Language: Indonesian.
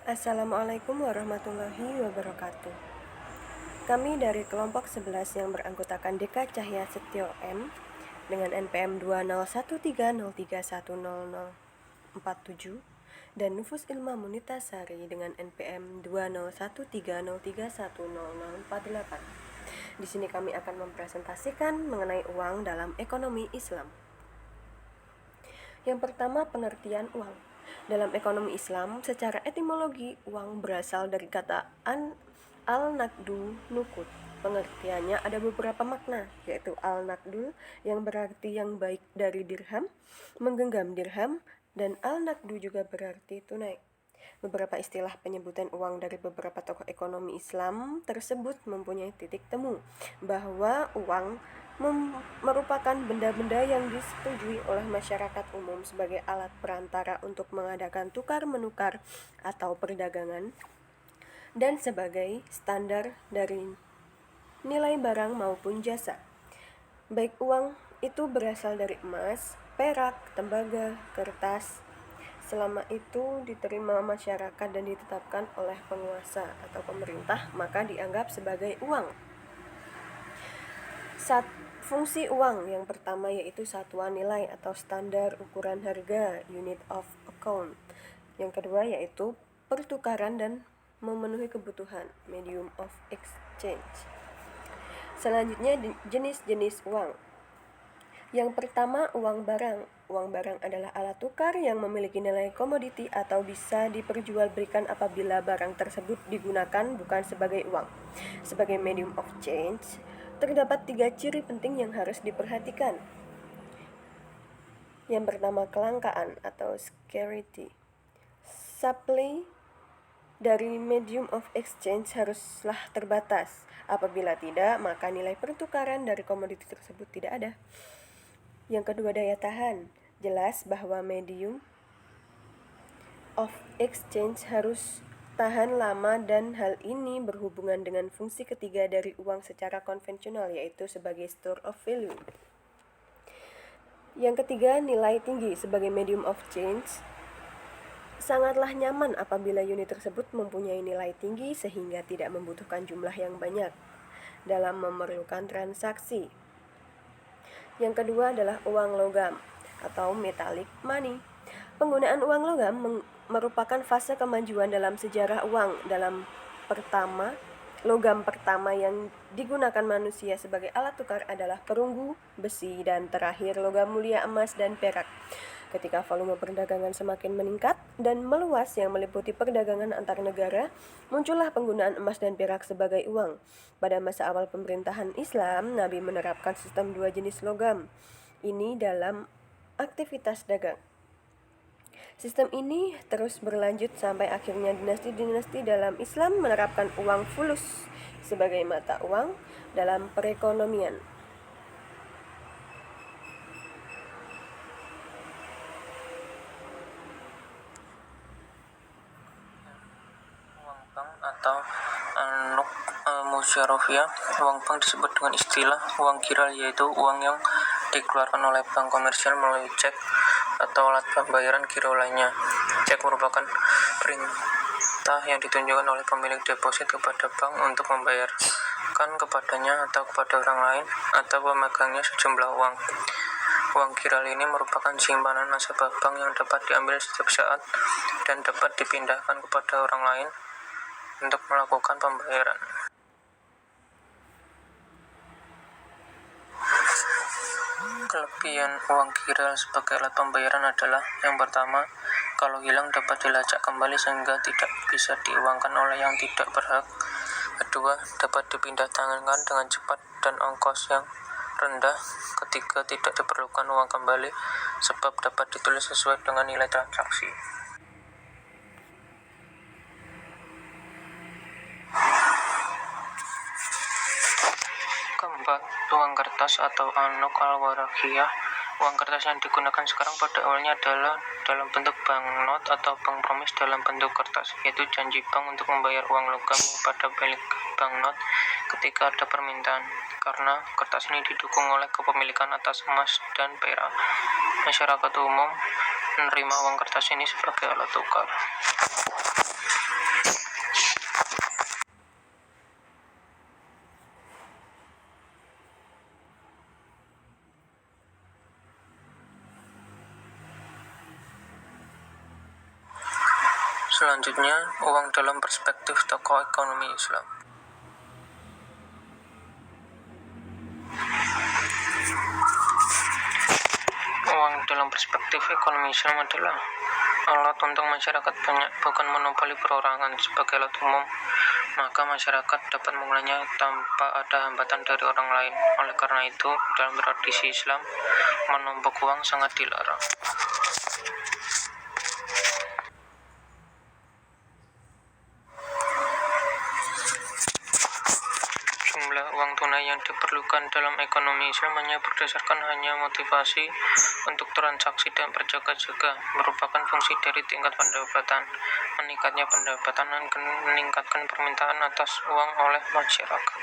Assalamualaikum warahmatullahi wabarakatuh. Kami dari kelompok 11 yang beranggotakan Deka Cahya Setio M dengan NPM 20130310047 dan Nufus Ilma Munita Sari dengan NPM 20130310048. Di sini kami akan mempresentasikan mengenai uang dalam ekonomi Islam. Yang pertama, pengertian uang. Dalam ekonomi Islam, secara etimologi, uang berasal dari kata al-naqdu nuqud. Pengertiannya ada beberapa makna, yaitu al-naqdul yang berarti yang baik dari dirham, menggenggam dirham, dan al-naqdu juga berarti tunai. Beberapa istilah penyebutan uang dari beberapa tokoh ekonomi Islam tersebut mempunyai titik temu bahwa uang merupakan benda-benda yang disetujui oleh masyarakat umum sebagai alat perantara untuk mengadakan tukar-menukar atau perdagangan dan sebagai standar dari nilai barang maupun jasa. Baik uang itu berasal dari emas, perak, tembaga, kertas, selama itu diterima masyarakat dan ditetapkan oleh penguasa atau pemerintah, maka dianggap sebagai uang. Fungsi uang yang pertama yaitu satuan nilai atau standar ukuran harga, unit of account. Yang kedua yaitu pertukaran dan memenuhi kebutuhan, medium of exchange. Selanjutnya jenis-jenis uang. Yang pertama, uang barang. Uang barang adalah alat tukar yang memiliki nilai komoditi atau bisa diperjualbelikan apabila barang tersebut digunakan bukan sebagai uang. Sebagai medium of change, terdapat 3 ciri penting yang harus diperhatikan. Yang pertama, kelangkaan atau scarcity. Supply dari medium of exchange haruslah terbatas. Apabila tidak, maka nilai pertukaran dari komoditi tersebut tidak ada. Yang kedua, daya tahan. Jelas bahwa medium of exchange harus tahan lama dan hal ini berhubungan dengan fungsi ketiga dari uang secara konvensional, yaitu sebagai store of value. Yang ketiga, nilai tinggi. Sebagai medium of change, sangatlah nyaman apabila unit tersebut mempunyai nilai tinggi sehingga tidak membutuhkan jumlah yang banyak dalam memerlukan transaksi. Yang kedua adalah uang logam atau metallic money. Penggunaan uang logam merupakan fase kemajuan dalam sejarah uang. Logam pertama yang digunakan manusia sebagai alat tukar adalah perunggu, besi, dan terakhir logam mulia emas dan perak. Ketika volume perdagangan semakin meningkat dan meluas yang meliputi perdagangan antar negara, muncullah penggunaan emas dan perak sebagai uang. Pada masa awal pemerintahan Islam, Nabi menerapkan sistem 2 jenis logam ini dalam aktivitas dagang. Sistem ini terus berlanjut sampai akhirnya dinasti-dinasti dalam Islam menerapkan uang fulus sebagai mata uang dalam perekonomian. Uang bank atau anuk musyarofiyah. Uang bank disebut dengan istilah uang kiral, yaitu uang yang dikeluarkan oleh bank komersial melalui cek atau alat pembayaran giro lainnya. Cek merupakan perintah yang ditunjukkan oleh pemilik deposit kepada bank untuk membayarkan kepadanya atau kepada orang lain atau pemegangnya sejumlah uang. Uang kiral ini merupakan simpanan nasabah bank yang dapat diambil setiap saat dan dapat dipindahkan kepada orang lain untuk melakukan pembayaran. Kelebihan uang kiral sebagai alat pembayaran adalah: yang pertama, kalau hilang dapat dilacak kembali sehingga tidak bisa diuangkan oleh yang tidak berhak. Kedua, dapat dipindah tangankan dengan cepat dan ongkos yang rendah. Ketiga, tidak diperlukan uang kembali sebab dapat ditulis sesuai dengan nilai transaksi. Keempat, uang kertas atau anuk al-warakiyah. Uang kertas yang digunakan sekarang pada awalnya adalah dalam bentuk banknot atau bank promis dalam bentuk kertas, yaitu janji bank untuk membayar uang logam kepada pemilik banknot ketika ada permintaan. Karena kertas ini didukung oleh kepemilikan atas emas dan perak, masyarakat umum menerima uang kertas ini sebagai alat tukar. Selanjutnya, uang dalam perspektif tokoh ekonomi Islam. Uang dalam perspektif ekonomi Islam adalah alat untuk masyarakat banyak, bukan monopoli perorangan. Sebagai alat umum, maka masyarakat dapat menggunakannya tanpa ada hambatan dari orang lain. Oleh karena itu, dalam tradisi Islam, menumpuk uang sangat dilarang. Jumlah uang tunai yang diperlukan dalam ekonomi Islam berdasarkan motivasi untuk transaksi dan berjaga-jaga, merupakan fungsi dari tingkat pendapatan. Meningkatnya pendapatan akan meningkatkan permintaan atas uang oleh masyarakat.